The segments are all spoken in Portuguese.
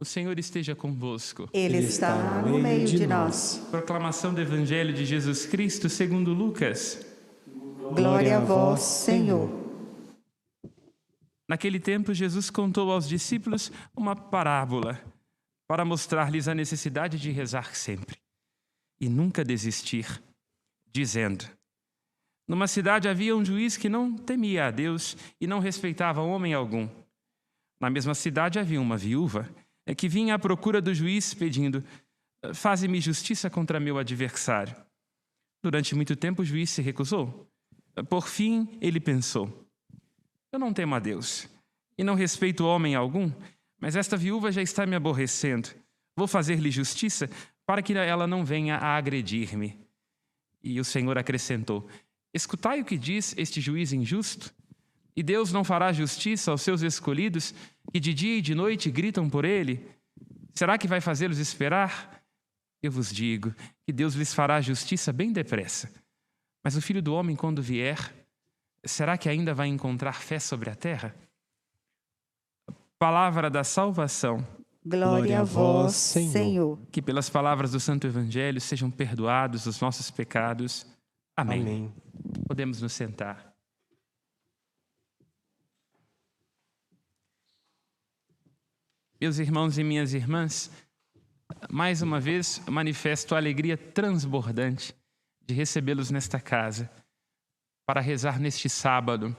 O Senhor esteja convosco. Ele está no meio de nós. Proclamação do Evangelho de Jesus Cristo segundo Lucas. Glória a vós, Senhor. Naquele tempo, Jesus contou aos discípulos uma parábola para mostrar-lhes a necessidade de rezar sempre e nunca desistir, dizendo: numa cidade havia um juiz que não temia a Deus e não respeitava homem algum. Na mesma cidade havia uma viúva que vinha à procura do juiz pedindo: faze-me justiça contra meu adversário. Durante muito tempo o juiz se recusou. Por fim, ele pensou: eu não temo a Deus e não respeito homem algum, mas esta viúva já está me aborrecendo. Vou fazer-lhe justiça para que ela não venha a agredir-me. E o Senhor acrescentou: escutai o que diz este juiz injusto. E Deus não fará justiça aos seus escolhidos, que de dia e de noite gritam por ele? Será que vai fazê-los esperar? Eu vos digo que Deus lhes fará justiça bem depressa. Mas o Filho do Homem, quando vier, será que ainda vai encontrar fé sobre a terra? Palavra da salvação. Glória a vós, Senhor. Que pelas palavras do Santo Evangelho sejam perdoados os nossos pecados. Amém. Amém. Podemos nos sentar. Meus irmãos e minhas irmãs, mais uma vez manifesto a alegria transbordante de recebê-los nesta casa para rezar neste sábado.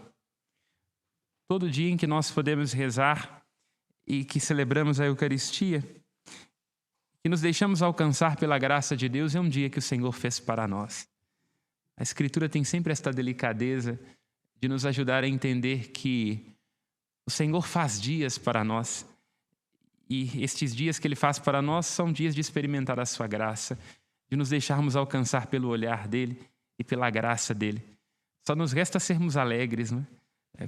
Todo dia em que nós podemos rezar e que celebramos a Eucaristia, que nos deixamos alcançar pela graça de Deus, é um dia que o Senhor fez para nós. A Escritura tem sempre esta delicadeza de nos ajudar a entender que o Senhor faz dias para nós. E estes dias que Ele faz para nós são dias de experimentar a sua graça, de nos deixarmos alcançar pelo olhar dEle e pela graça dEle. Só nos resta sermos alegres, né?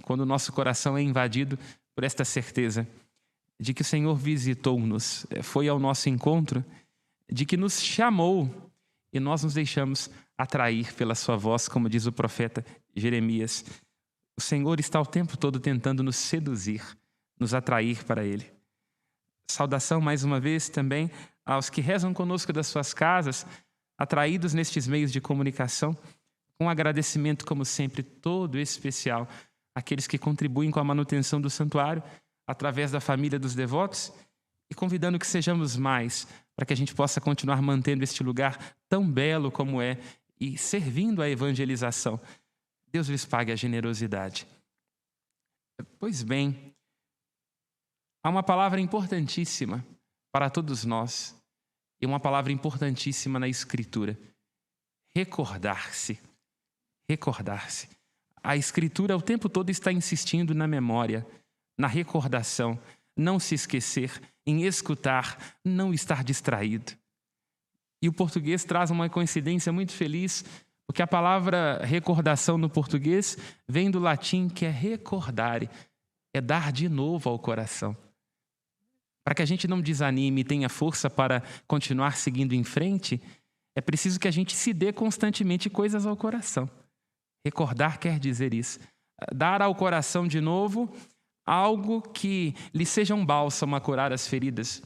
Quando o nosso coração é invadido por esta certeza de que o Senhor visitou-nos, foi ao nosso encontro, de que nos chamou e nós nos deixamos atrair pela sua voz, como diz o profeta Jeremias. O Senhor está o tempo todo tentando nos seduzir, nos atrair para Ele. Saudação mais uma vez também aos que rezam conosco das suas casas, atraídos nestes meios de comunicação, com agradecimento, como sempre, todo especial àqueles que contribuem com a manutenção do santuário através da família dos devotos e convidando que sejamos mais para que a gente possa continuar mantendo este lugar tão belo como é e servindo à evangelização. Deus lhes pague a generosidade. Pois bem, há uma palavra importantíssima para todos nós e uma palavra importantíssima na Escritura: recordar-se. Recordar-se. A Escritura o tempo todo está insistindo na memória, na recordação, não se esquecer, em escutar, não estar distraído. E o português traz uma coincidência muito feliz, porque a palavra recordação no português vem do latim, que é recordare, é dar de novo ao coração. Para que a gente não desanime e tenha força para continuar seguindo em frente, é preciso que a gente se dê constantemente coisas ao coração. Recordar quer dizer isso. Dar ao coração de novo algo que lhe seja um bálsamo a curar as feridas.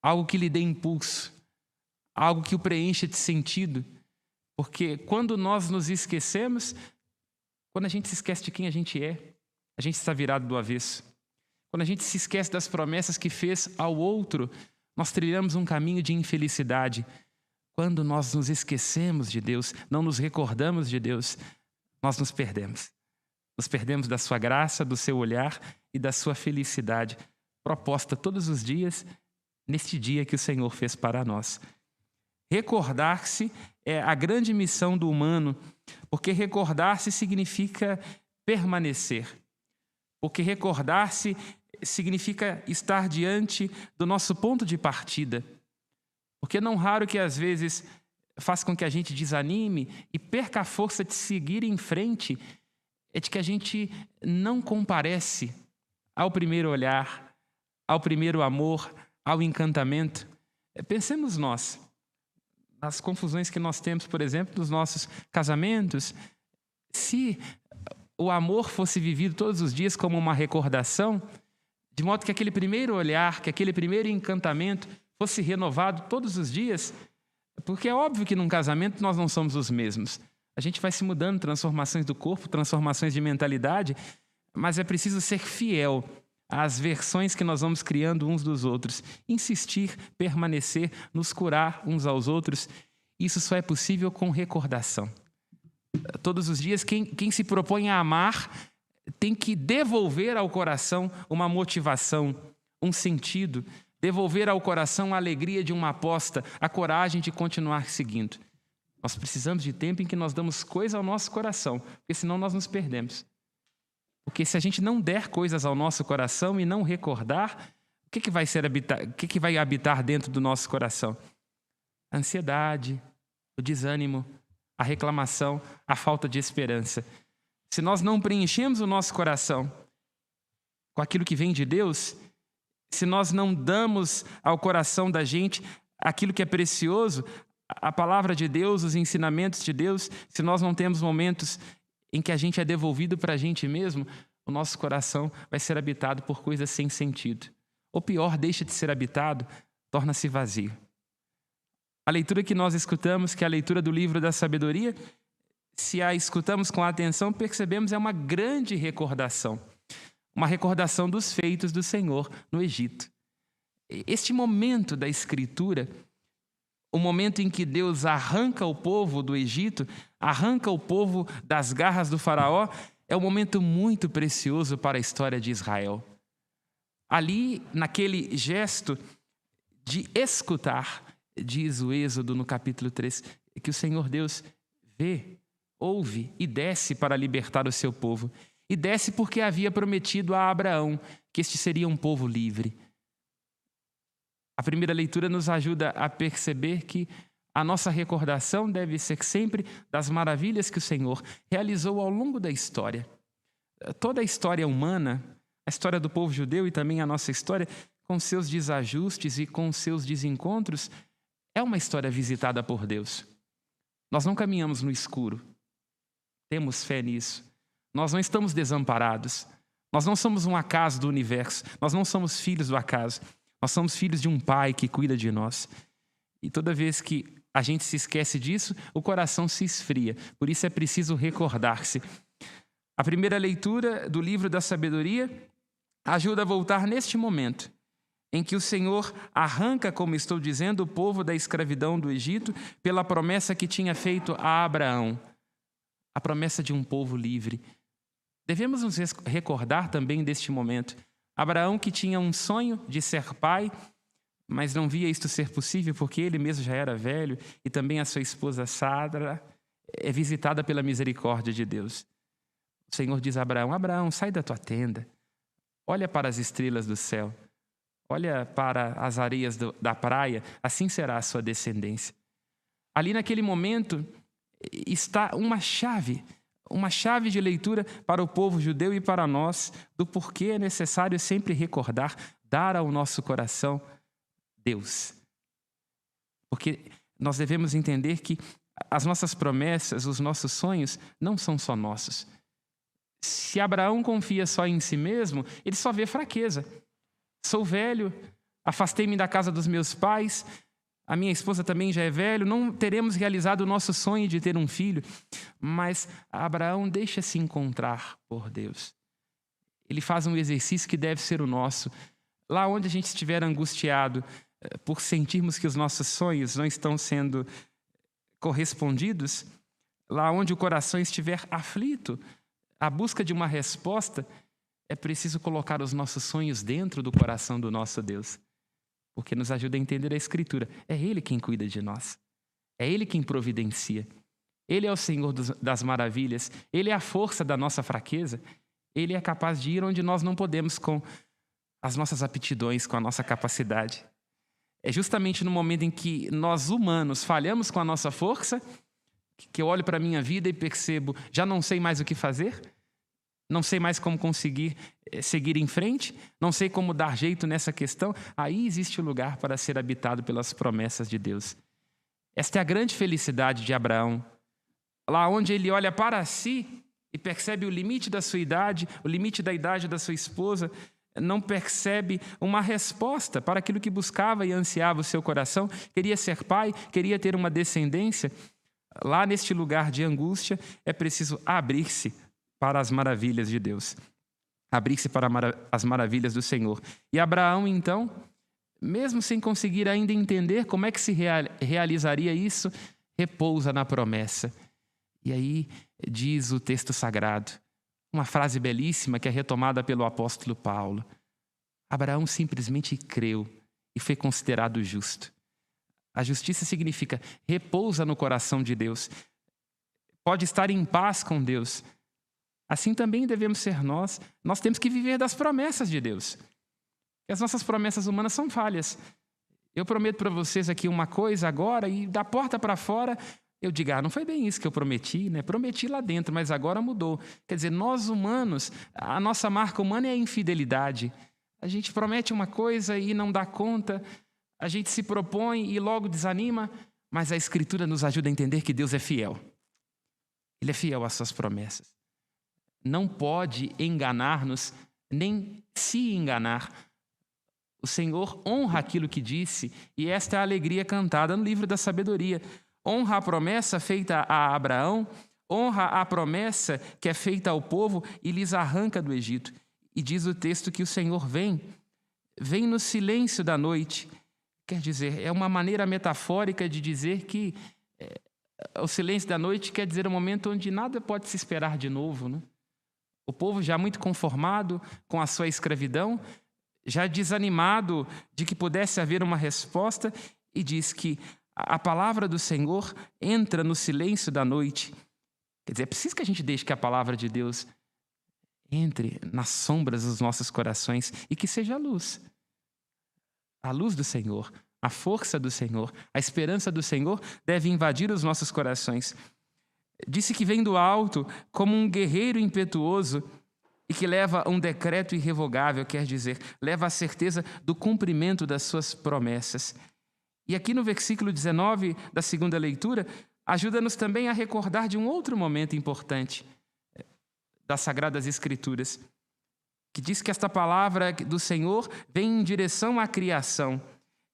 Algo que lhe dê impulso. Algo que o preencha de sentido. Porque quando nós nos esquecemos, quando a gente se esquece de quem a gente está virado do avesso. Quando a gente se esquece das promessas que fez ao outro, nós trilhamos um caminho de infelicidade. Quando nós nos esquecemos de Deus, não nos recordamos de Deus, nós nos perdemos. Nos perdemos da sua graça, do seu olhar e da sua felicidade, proposta todos os dias, neste dia que o Senhor fez para nós. Recordar-se é a grande missão do humano, porque recordar-se significa permanecer. Porque recordar-se significa estar diante do nosso ponto de partida. Porque não raro que às vezes faz com que a gente desanime e perca a força de seguir em frente, é de que a gente não comparece ao primeiro olhar, ao primeiro amor, ao encantamento. Pensemos nós, nas confusões que nós temos, por exemplo, nos nossos casamentos. Se o amor fosse vivido todos os dias como uma recordação de modo que aquele primeiro olhar, que aquele primeiro encantamento fosse renovado todos os dias, porque é óbvio que num casamento nós não somos os mesmos. A gente vai se mudando, transformações do corpo, transformações de mentalidade, mas é preciso ser fiel às versões que nós vamos criando uns dos outros. Insistir, permanecer, nos curar uns aos outros. Isso só é possível com recordação. Todos os dias, quem se propõe a amar tem que devolver ao coração uma motivação, um sentido, devolver ao coração a alegria de uma aposta, a coragem de continuar seguindo. Nós precisamos de tempo em que nós damos coisa ao nosso coração, porque senão nós nos perdemos. Porque se a gente não der coisas ao nosso coração e não recordar, o que vai habitar dentro do nosso coração? A ansiedade, o desânimo, a reclamação, a falta de esperança. Se nós não preenchemos o nosso coração com aquilo que vem de Deus, se nós não damos ao coração da gente aquilo que é precioso, a palavra de Deus, os ensinamentos de Deus, se nós não temos momentos em que a gente é devolvido para a gente mesmo, o nosso coração vai ser habitado por coisas sem sentido. Ou pior, deixa de ser habitado, torna-se vazio. A leitura que nós escutamos, que é a leitura do livro da sabedoria, se a escutamos com atenção, percebemos é uma grande recordação. Uma recordação dos feitos do Senhor no Egito. Este momento da Escritura, o momento em que Deus arranca o povo do Egito, arranca o povo das garras do faraó, é um momento muito precioso para a história de Israel. Ali, naquele gesto de escutar, diz o Êxodo no capítulo 3, que o Senhor Deus vê, ouve e desce para libertar o seu povo. E desce porque havia prometido a Abraão que este seria um povo livre. A primeira leitura nos ajuda a perceber que a nossa recordação deve ser sempre das maravilhas que o Senhor realizou ao longo da história. Toda a história humana, a história do povo judeu e também a nossa história, com seus desajustes e com seus desencontros, é uma história visitada por Deus. Nós não caminhamos no escuro. Temos fé nisso. Nós não estamos desamparados. Nós não somos um acaso do universo. Nós não somos filhos do acaso. Nós somos filhos de um pai que cuida de nós. E toda vez que a gente se esquece disso, o coração se esfria. Por isso é preciso recordar-se. A primeira leitura do livro da sabedoria ajuda a voltar neste momento em que o Senhor arranca, como estou dizendo, o povo da escravidão do Egito pela promessa que tinha feito a Abraão. A promessa de um povo livre. Devemos nos recordar também deste momento. Abraão, que tinha um sonho de ser pai, mas não via isto ser possível porque ele mesmo já era velho e também a sua esposa Sara é visitada pela misericórdia de Deus. O Senhor diz a Abraão: Abraão, sai da tua tenda, olha para as estrelas do céu, olha para as areias da praia, assim será a sua descendência. Ali naquele momento está uma chave de leitura para o povo judeu e para nós, do porquê é necessário sempre recordar, dar ao nosso coração Deus. Porque nós devemos entender que as nossas promessas, os nossos sonhos, não são só nossos. Se Abraão confia só em si mesmo, ele só vê fraqueza. Sou velho, afastei-me da casa dos meus pais, a minha esposa também já é velho, não teremos realizado o nosso sonho de ter um filho. Mas Abraão deixa-se encontrar por Deus. Ele faz um exercício que deve ser o nosso. Lá onde a gente estiver angustiado por sentirmos que os nossos sonhos não estão sendo correspondidos, lá onde o coração estiver aflito, à busca de uma resposta, é preciso colocar os nossos sonhos dentro do coração do nosso Deus. Porque nos ajuda a entender a Escritura. É Ele quem cuida de nós. É Ele quem providencia. Ele é o Senhor das maravilhas. Ele é a força da nossa fraqueza. Ele é capaz de ir onde nós não podemos com as nossas aptidões, com a nossa capacidade. É justamente no momento em que nós humanos falhamos com a nossa força, que eu olho para a minha vida e percebo, já não sei mais o que fazer, não sei mais como conseguir seguir em frente, não sei como dar jeito nessa questão. Aí existe o lugar para ser habitado pelas promessas de Deus. Esta é a grande felicidade de Abraão. Lá onde ele olha para si e percebe o limite da sua idade, o limite da idade da sua esposa, não percebe uma resposta para aquilo que buscava e ansiava o seu coração. Queria ser pai, queria ter uma descendência. Lá neste lugar de angústia, é preciso abrir-se para as maravilhas de Deus. Abrir-se para as maravilhas do Senhor. E Abraão, então, mesmo sem conseguir ainda entender como é que se realizaria isso, repousa na promessa. E aí diz o texto sagrado, uma frase belíssima que é retomada pelo apóstolo Paulo. Abraão simplesmente creu e foi considerado justo. A justiça significa repousa no coração de Deus. Pode estar em paz com Deus. Assim também devemos ser nós. Nós temos que viver das promessas de Deus. E as nossas promessas humanas são falhas. Eu prometo para vocês aqui uma coisa agora e da porta para fora eu digo, não foi bem isso que eu prometi, né? Prometi lá dentro, mas agora mudou. Quer dizer, nós humanos, a nossa marca humana é a infidelidade. A gente promete uma coisa e não dá conta, a gente se propõe e logo desanima, mas a Escritura nos ajuda a entender que Deus é fiel. Ele é fiel às suas promessas. Não pode enganar-nos, nem se enganar. O Senhor honra aquilo que disse, e esta é a alegria cantada no livro da sabedoria. Honra a promessa feita a Abraão, honra a promessa que é feita ao povo e lhes arranca do Egito. E diz o texto que o Senhor vem no silêncio da noite. Quer dizer, é uma maneira metafórica de dizer que o silêncio da noite quer dizer o momento onde nada pode se esperar de novo, né? O povo já muito conformado com a sua escravidão, já desanimado de que pudesse haver uma resposta, e diz que a palavra do Senhor entra no silêncio da noite. Quer dizer, é preciso que a gente deixe que a palavra de Deus entre nas sombras dos nossos corações e que seja a luz. A luz do Senhor, a força do Senhor, a esperança do Senhor deve invadir os nossos corações. Disse que vem do alto como um guerreiro impetuoso e que leva um decreto irrevogável, quer dizer, leva a certeza do cumprimento das suas promessas. E aqui no versículo 19 da segunda leitura, ajuda-nos também a recordar de um outro momento importante das Sagradas Escrituras, que diz que esta palavra do Senhor vem em direção à criação.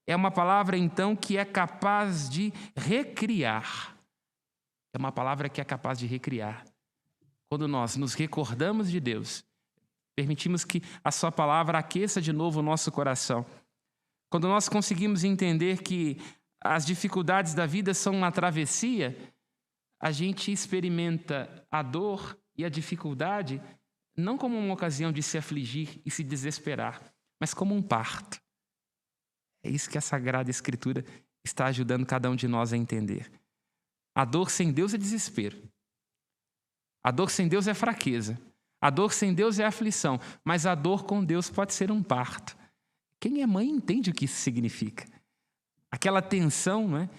É uma palavra, então, que é capaz de recriar. É uma palavra que é capaz de recriar. Quando nós nos recordamos de Deus, permitimos que a sua palavra aqueça de novo o nosso coração. Quando nós conseguimos entender que as dificuldades da vida são uma travessia, a gente experimenta a dor e a dificuldade não como uma ocasião de se afligir e se desesperar, mas como um parto. É isso que a Sagrada Escritura está ajudando cada um de nós a entender. A dor sem Deus é desespero. A dor sem Deus é fraqueza. A dor sem Deus é aflição. Mas a dor com Deus pode ser um parto. Quem é mãe entende o que isso significa. Aquela tensão, né?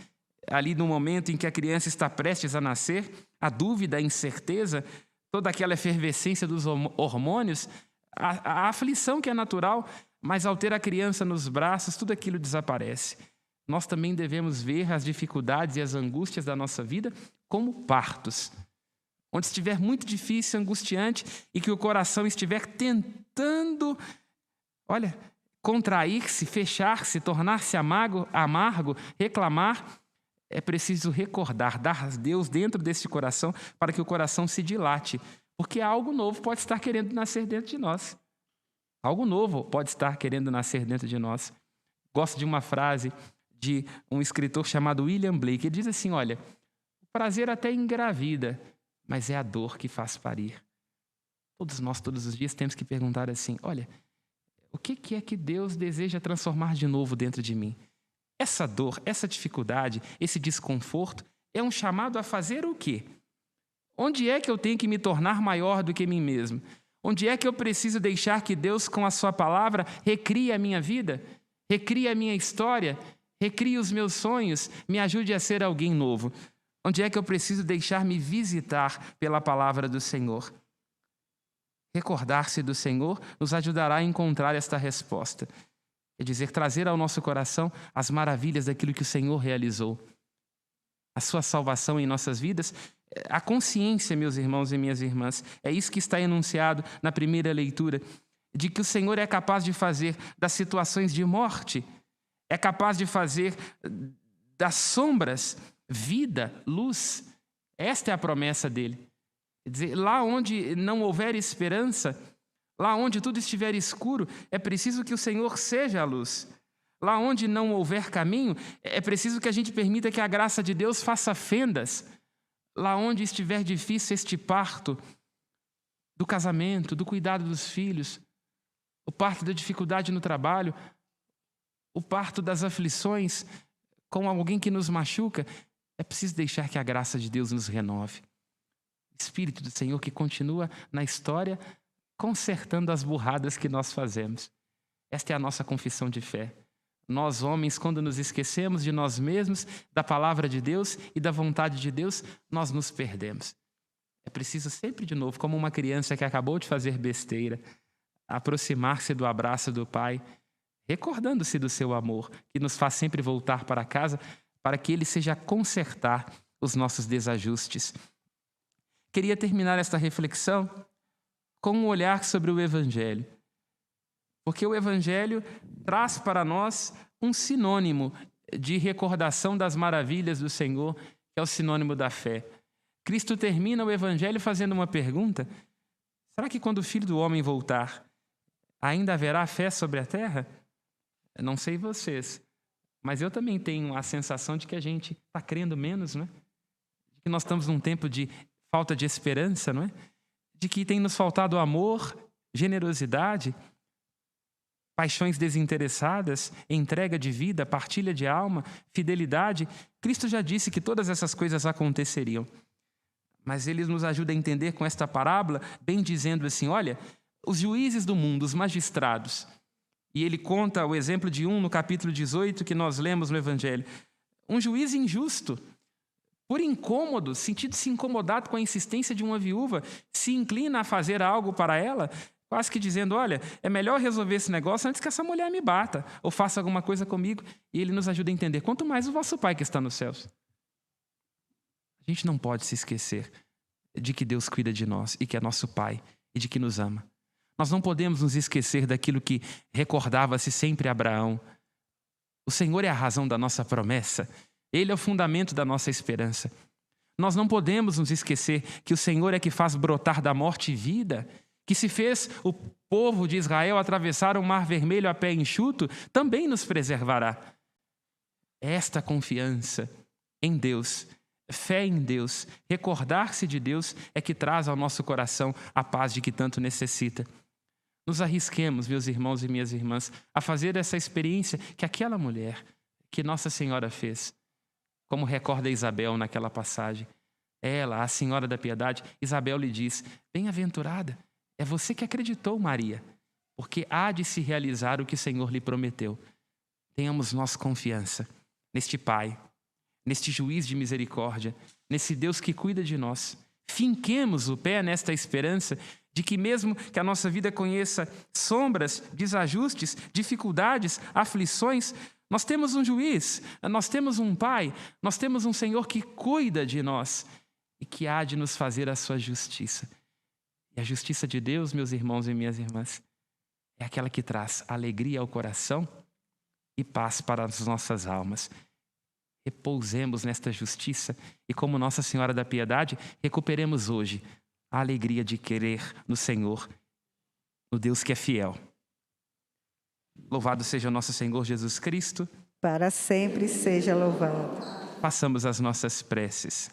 Ali no momento em que a criança está prestes a nascer, a dúvida, a incerteza, toda aquela efervescência dos hormônios, a aflição que é natural, mas ao ter a criança nos braços, tudo aquilo desaparece. Nós também devemos ver as dificuldades e as angústias da nossa vida como partos. Onde estiver muito difícil, angustiante, e que o coração estiver tentando, contrair-se, fechar-se, tornar-se amargo, reclamar, é preciso recordar, dar a Deus dentro desse coração para que o coração se dilate, porque algo novo pode estar querendo nascer dentro de nós. Algo novo pode estar querendo nascer dentro de nós. Gosto de uma frase de um escritor chamado William Blake. Ele diz assim, olha, o prazer até engravida, mas é a dor que faz parir. Todos nós, todos os dias, temos que perguntar assim, olha, o que é que Deus deseja transformar de novo dentro de mim? Essa dor, essa dificuldade, esse desconforto é um chamado a fazer o quê? Onde é que eu tenho que me tornar maior do que mim mesmo? Onde é que eu preciso deixar que Deus, com a sua palavra, recrie a minha vida? Recrie a minha história? Recrie os meus sonhos? Me ajude a ser alguém novo? Onde é que eu preciso deixar-me visitar pela palavra do Senhor? Recordar-se do Senhor nos ajudará a encontrar esta resposta. É dizer, trazer ao nosso coração as maravilhas daquilo que o Senhor realizou. A sua salvação em nossas vidas, a consciência, meus irmãos e minhas irmãs, é isso que está enunciado na primeira leitura, de que o Senhor é capaz de fazer das situações de morte, é capaz de fazer das sombras vida, luz. Esta é a promessa dele. Quer dizer, lá onde não houver esperança, lá onde tudo estiver escuro, é preciso que o Senhor seja a luz. Lá onde não houver caminho, é preciso que a gente permita que a graça de Deus faça fendas. Lá onde estiver difícil este parto do casamento, do cuidado dos filhos, o parto da dificuldade no trabalho, o parto das aflições com alguém que nos machuca, é preciso deixar que a graça de Deus nos renove. Espírito do Senhor que continua na história, consertando as burradas que nós fazemos. Esta é a nossa confissão de fé. Nós, homens, quando nos esquecemos de nós mesmos, da palavra de Deus e da vontade de Deus, nós nos perdemos. É preciso sempre de novo, como uma criança que acabou de fazer besteira, aproximar-se do abraço do Pai, recordando-se do seu amor, que nos faz sempre voltar para casa, para que Ele seja a consertar os nossos desajustes. Queria terminar esta reflexão com um olhar sobre o Evangelho. Porque o Evangelho traz para nós um sinônimo de recordação das maravilhas do Senhor, que é o sinônimo da fé. Cristo termina o Evangelho fazendo uma pergunta: será que quando o Filho do Homem voltar, ainda haverá fé sobre a terra? Eu não sei vocês, mas eu também tenho a sensação de que a gente está crendo menos, não é? De que nós estamos num tempo de falta de esperança, não é? De que tem nos faltado amor, generosidade, paixões desinteressadas, entrega de vida, partilha de alma, fidelidade. Cristo já disse que todas essas coisas aconteceriam. Mas Ele nos ajuda a entender com esta parábola, bem dizendo assim, olha, os juízes do mundo, os magistrados, e Ele conta o exemplo de um no capítulo 18 que nós lemos no Evangelho. Um juiz injusto, por incômodo, sentindo-se incomodado com a insistência de uma viúva, se inclina a fazer algo para ela, quase que dizendo, olha, é melhor resolver esse negócio antes que essa mulher me bata, ou faça alguma coisa comigo. E Ele nos ajuda a entender, quanto mais o vosso Pai que está nos céus. A gente não pode se esquecer de que Deus cuida de nós e que é nosso Pai e de que nos ama. Nós não podemos nos esquecer daquilo que recordava-se sempre Abraão. O Senhor é a razão da nossa promessa. Ele é o fundamento da nossa esperança. Nós não podemos nos esquecer que o Senhor é que faz brotar da morte vida, que se fez o povo de Israel atravessar o Mar Vermelho a pé enxuto, também nos preservará. Esta confiança em Deus, fé em Deus, recordar-se de Deus é que traz ao nosso coração a paz de que tanto necessita. Nos arrisquemos, meus irmãos e minhas irmãs, a fazer essa experiência que aquela mulher, que Nossa Senhora fez, como recorda Isabel naquela passagem. Ela, a Senhora da Piedade, Isabel lhe diz, bem-aventurada, é você que acreditou, Maria, porque há de se realizar o que o Senhor lhe prometeu. Tenhamos nós confiança neste Pai, neste juiz de misericórdia, nesse Deus que cuida de nós. Finquemos o pé nesta esperança de que mesmo que a nossa vida conheça sombras, desajustes, dificuldades, aflições, nós temos um juiz, nós temos um Pai, nós temos um Senhor que cuida de nós e que há de nos fazer a sua justiça. E a justiça de Deus, meus irmãos e minhas irmãs, é aquela que traz alegria ao coração e paz para as nossas almas. Repousemos nesta justiça e, como Nossa Senhora da Piedade, recuperemos hoje a alegria de querer no Senhor, no Deus que é fiel. Louvado seja o nosso Senhor Jesus Cristo. Para sempre seja louvado. Façamos as nossas preces.